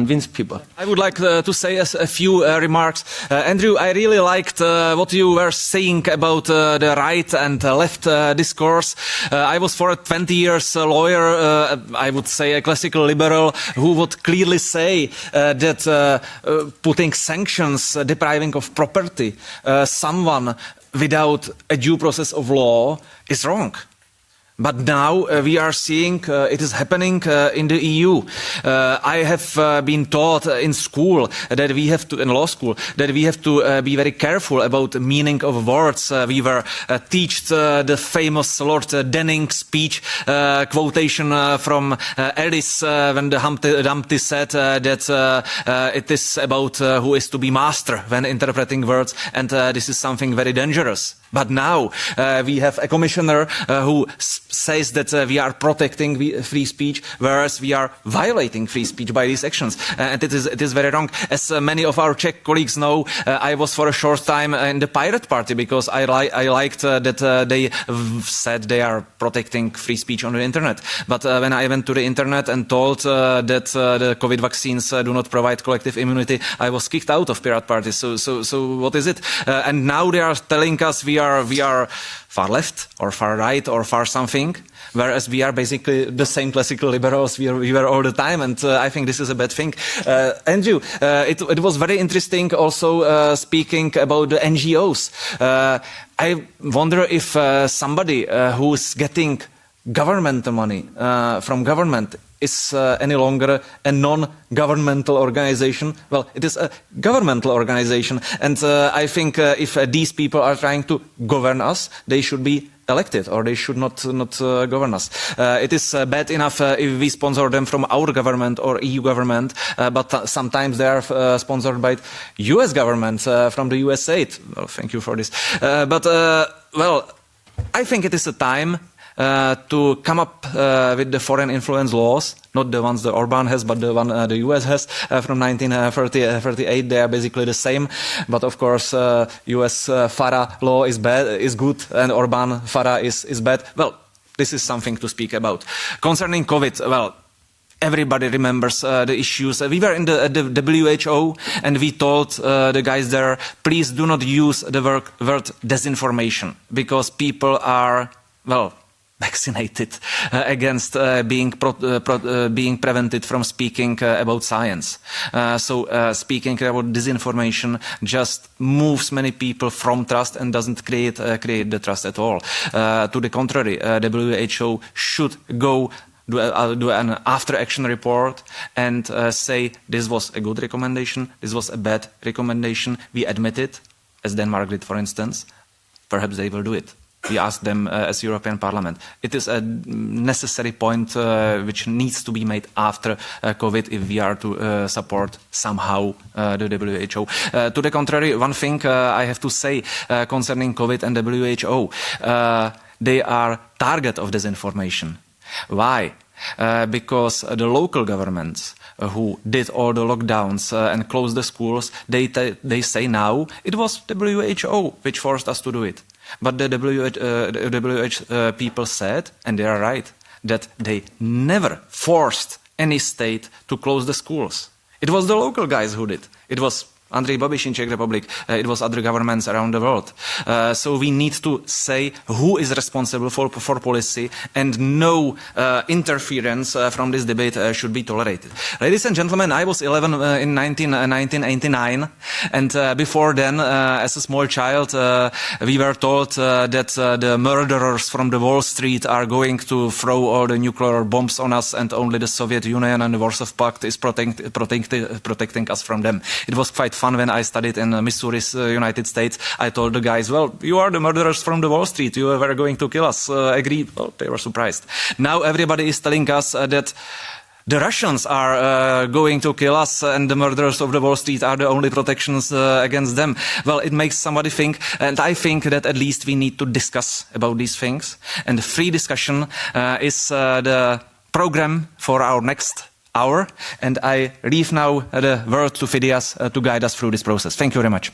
convince people. I would like to say a few remarks. Andrew, I really liked what you were saying about the right and left discourse. I was for 20 years a lawyer, I would say a classical liberal, who would clearly say that putting sanctions, depriving of property, someone without a due process of law is wrong. But now we are seeing it is happening in the EU. I have been taught in school that we have to, in law school, that we have to be very careful about the meaning of words. We were taught the famous Lord Denning speech, quotation from Alice when the Humpty said that it is about who is to be master when interpreting words, and this is something very dangerous. But now we have a commissioner who says that we are protecting free speech, whereas we are violating free speech by these actions. And it is very wrong. As many of our Czech colleagues know, I was for a short time in the Pirate Party because I liked that they said they are protecting free speech on the internet. But when I went to the internet and told that the COVID vaccines do not provide collective immunity, I was kicked out of Pirate Party. So what is it? And now they are telling us we are far left or far right or far something, whereas we are basically the same classical liberals we were all the time, and I think this is a bad thing. Andrew, it was very interesting also speaking about the NGOs. I wonder if somebody who's getting government money from government is any longer a non-governmental organization. Well, it is a governmental organization. And I think if these people are trying to govern us, they should be elected, or they should not govern us. It is bad enough if we sponsor them from our government or EU government, but sometimes they are sponsored by US government from the US aid. Well, thank you for this. Well, I think it is a time to come up with the foreign influence laws, not the ones the Orban has, but the one the US has from 1938. They are basically the same, but of course US FARA law is good, and Orban FARA is bad. Well, this is something to speak about. Concerning COVID, well, everybody remembers the issues. We were in the WHO, and we told the guys there, please do not use the word disinformation, because people are, well, vaccinated against being prevented from speaking about science. So speaking about disinformation just moves many people from trust and doesn't create the trust at all. To the contrary, WHO should go do an after-action report and say this was a good recommendation, this was a bad recommendation, we admit it, as Denmark did, for instance. Perhaps they will do it. We asked them as European Parliament. It is a necessary point which needs to be made after COVID if we are to support somehow the WHO. To the contrary, one thing I have to say concerning COVID and WHO, they are target of disinformation. Why? Because the local governments who did all the lockdowns and closed the schools, they say now it was WHO which forced us to do it. But the WHO people said, and they are right, that they never forced any state to close the schools. It was the local guys who did. It was Ondřej Babiš in Czech Republic. It was other governments around the world. So we need to say who is responsible for policy, and no interference from this debate should be tolerated. Ladies and gentlemen, I was 11 in 1989, and before then, as a small child, we were told that the murderers from the Wall Street are going to throw all the nuclear bombs on us, and only the Soviet Union and the Warsaw Pact is protecting us from them. It was quite fun when I studied in Missouri, United States. I told the guys, well, you are the murderers from the Wall Street. You were going to kill us. Agreed. Well, they were surprised. Now everybody is telling us that the Russians are going to kill us, and the murderers of the Wall Street are the only protections against them. Well, it makes somebody think, and I think that at least we need to discuss about these things. And the free discussion is the program for our next hour, and I leave now the word to Phidias to guide us through this process. Thank you very much.